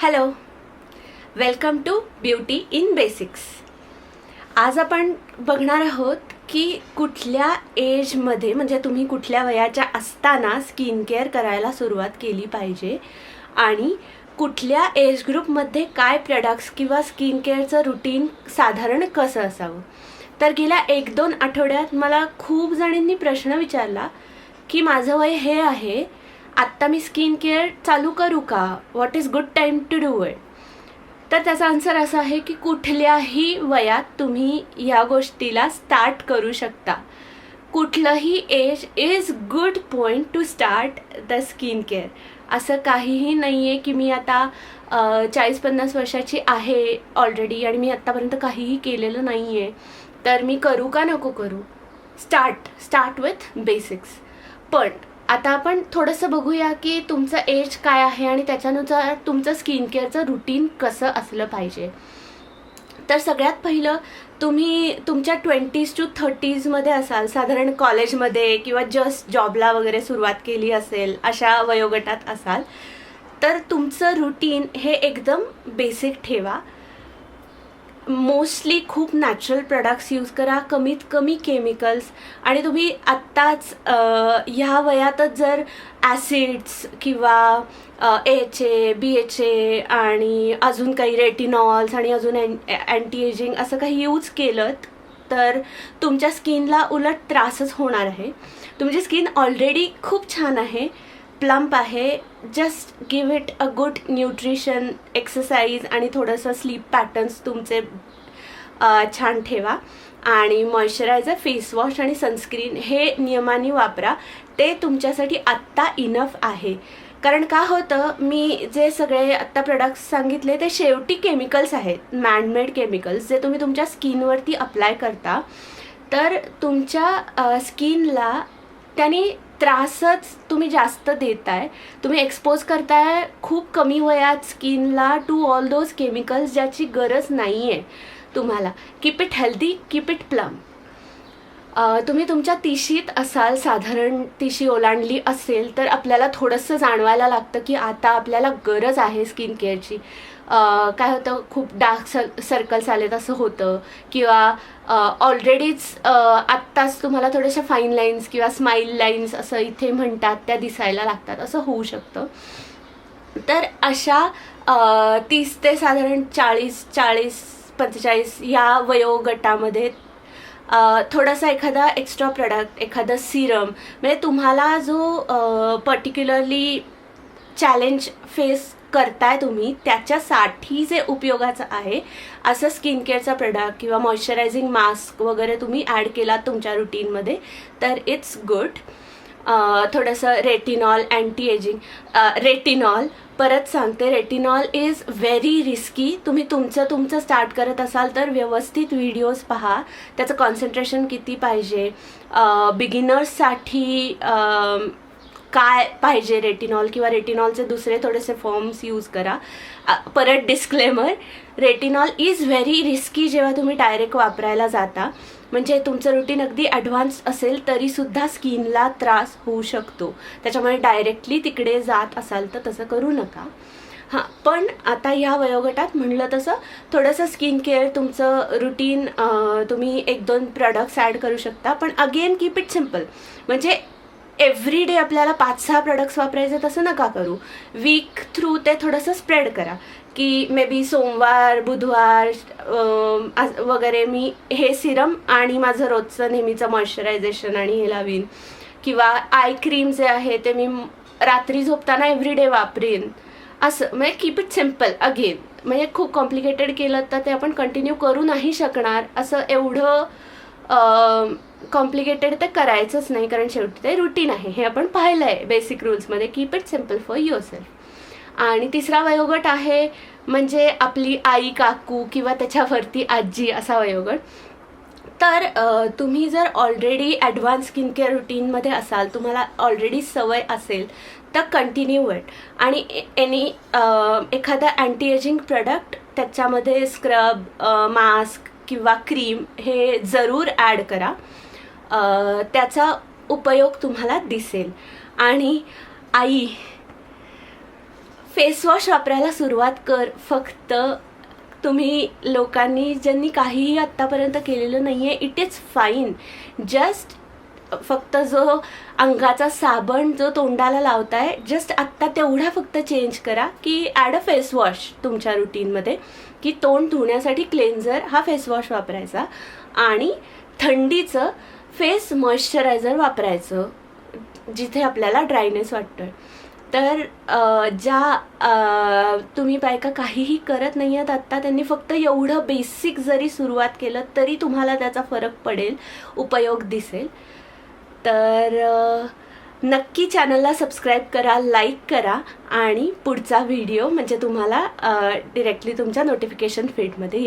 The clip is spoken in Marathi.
Hello, welcome to beauty in basics. आज आपण बघणार आहोत की कुठल्या एजमध्ये म्हणजे तुम्ही कुठल्या वयाच्या असताना स्किन केअर करायला सुरुवात केली पाहिजे आणि कुठल्या एज ग्रुपमध्ये काय प्रोडक्ट्स किंवा स्किन केअरचं रुटीन साधारण कसं असावं. तर गेल्या 1-2 आठवड्यात मला खूप जणींनी प्रश्न विचारला की माझं वय हे आहे, आत्ता मी स्किन केअर चालू करू का, what is good time to do it. तर त्याचा आन्सर असा आहे की कुठल्याही वयात तुम्ही या गोष्टीला स्टार्ट करू शकता. कुठलंही age is good point to start the skin care. असं काहीही नाही आहे की मी आता 40-50 वर्षाची आहे ऑलरेडी आणि मी आत्तापर्यंत काहीही केलेलं नाही आहे, तर मी करू का नको करू. Start with basics. पण आता आपण थोडंसं बघूया की तुमचं एज काय आहे आणि त्याच्यानुसार तुमचं स्किन केअरचं रुटीन कसं असलं पाहिजे. तर सगळ्यात पहिलं, तुम्ही तुमच्या 20s to 30sमध्ये असाल, साधारण कॉलेजमध्ये किंवा जस्ट जॉबला वगैरे सुरुवात केली असेल, अशा वयोगटात असाल, तर तुमचं रुटीन हे एकदम बेसिक ठेवा. मोस्टली खूप नॅचरल प्रोडक्ट्स यूज करा, कमीत कमी केमिकल्स. आणि तुम्ही आत्ताच ह्या वयातच जर ॲसिड्स किंवा AHA, BHA आणि अजून काही रेटिनॉल्स आणि अजून अँटी एजिंग असं काही यूज केलं तर तुमच्या स्किनला उलट त्रासच होणार आहे. तुमची स्किन ऑलरेडी खूप छान आहे, प्लम्प आहे. Just give it a good nutrition, exercise आणि थोडंसं स्लीप पॅटर्न्स तुमचे छान ठेवा. आणि मॉइश्चरायझर, फेस वॉश आणि सनस्क्रीन हे नियमाने वापरा. ते तुमच्यासाठी आत्ता इनफ आहे. कारण का होतं, मी जे सगळे आत्ता प्रोडक्ट्स सांगितले ते शेवटी केमिकल्स आहेत, मॅनमेड केमिकल्स, जे तुम्ही तुमच्या स्किनवरती अप्लाय करता. तर तुमच्या स्किनला त्याने त्रासच तुम्ही जास्त देताय. तुम्ही एक्सपोज करताय खूप कमी वयात स्किनला टू ऑल दोज केमिकल्स, ज्याची गरज नाही आहे तुम्हाला. Keep it healthy, keep it plum. तुम्ही तुमच्या 30शीत असाल, साधारण 30शी ओलांडली असेल, तर आपल्याला थोडंसं जाणवायला लागतं की आता आपल्याला गरज आहे स्किन केअरची. काय होतं, खूप डार्क सर्कल्स आलेत असं होतं, किंवा ऑलरेडीच आत्ताच तुम्हाला थोड्याशा फाईन लाईन्स किंवा स्माईल लाईन्स असं इथे म्हणतात त्या दिसायला लागतात, असं होऊ शकतं. तर अशा 30 ते साधारण 40-45 या वयोगटामध्ये थोडासा एखादा एक्स्ट्रा प्रोडक्ट, एखादं सिरम, म्हणजे तुम्हाला जो पर्टिक्युलरली चॅलेंज फेस करताय तुम्ही त्याच्यासाठी जे उपयोगाचं आहे असं स्किन केअरचा प्रोडक्ट किंवा मॉइश्चरायझिंग मास्क वगैरे तुम्ही ॲड केला तुमच्या रुटीनमध्ये तर इट्स गुड. थोडंसं रेटिनॉल, अँटी एजिंग. रेटिनॉल, परत सांगते, रेटिनॉल इज व्हेरी रिस्की. तुम्ही तुमचं स्टार्ट करत असाल तर व्यवस्थित व्हिडिओज पहा, त्याचं कॉन्सन्ट्रेशन किती पाहिजे, बिगिनर्ससाठी काय पाहिजे रेटिनॉल, किंवा रेटिनॉलचे दुसरे थोडेसे फॉर्म्स यूज करा. परत disclaimer, retinol is very risky जेव्हा तुम्ही डायरेक्ट वापरायला जाता. म्हणजे तुमचं रुटीन अगदी ॲडव्हान्स असेल तरीसुद्धा स्किनला त्रास होऊ शकतो. त्याच्यामुळे डायरेक्टली तिकडे जात असाल तर तसं करू नका. हां, पण आता ह्या वयोगटात म्हणलं तसं थोडंसं स्किन केअर तुमचं रुटीन तुम्ही 1-2 प्रोडक्ट्स ॲड करू शकता. पण अगेन कीप इट सिम्पल. म्हणजे एव्हरी डे आपल्याला 5-6 प्रोडक्ट्स वापरायचे तसं नका करू. वीक थ्रू ते थोडंसं स्प्रेड करा की मे बी सोमवार, बुधवार वगैरे मी हे सिरम आणि माझं रोजचं नेहमीचं मॉइश्चरायझेशन आणि हे लावीन, किंवा आय क्रीम जे आहे ते मी रात्री झोपताना एव्हरी डे वापरीन. असं म्हणजे कीप इट सिम्पल. अगेन म्हणजे खूप कॉम्प्लिकेटेड केलं तर ते आपण कंटिन्यू करू नाही शकणार. असं एवढं कॉम्प्लिकेटेड ते करायचंच नाही, कारण शेवटी ते रुटीन आहे, हे आपण पाहिलं आहे बेसिक रूल्समध्ये. Keep it simple for yourself. आणि तिसरा वयोगट आहे म्हणजे आपली आई, काकू किंवा त्याच्यावरती आजी, असा वयोगट. तर तुम्ही जर ऑलरेडी ॲडव्हान्स स्किन केअर रुटीनमध्ये असाल, तुम्हाला ऑलरेडी सवय असेल तर कंटिन्यू इट. आणि एखादा अँटी एजिंग प्रोडक्ट त्याच्यामध्ये स्क्रब, मास्क किंवा क्रीम हे जरूर ॲड करा. त्याचा उपयोग तुम्हाला दिसेल. आणि आई, फेस वॉश वापरायला सुरुवात कर. फक्त तुम्ही लोकांनी ज्यांनी काहीही आत्तापर्यंत केलेलं नाही आहे, इट इज फाईन. जस्ट फक्त जो अंगाचा साबण जो तोंडाला लावताय, जस्ट आत्ता तेवढा फक्त चेंज करा की ॲड अ फेस वॉश तुमच्या रुटीनमध्ये, की तोंड धुण्यासाठी क्लेन्झर हा फेस वॉश वापरायचा आणि थंडीचं फेस मॉइश्चरायझर वापरायचं जिथे आपल्याला ड्रायनेस वाटतोय. तर ज्या तुम्ही बायका काहीही करत नाही आहेत आत्ता, त्यांनी फक्त एवढं बेसिक जरी सुरुवात केलं तरी तुम्हाला त्याचा फरक पडेल, उपयोग दिसेल. तर नक्की चॅनलला सबस्क्राईब करा, लाईक करा आणि पुढचा व्हिडिओ म्हणजे तुम्हाला डिरेक्टली तुमच्या नोटिफिकेशन फीडमध्ये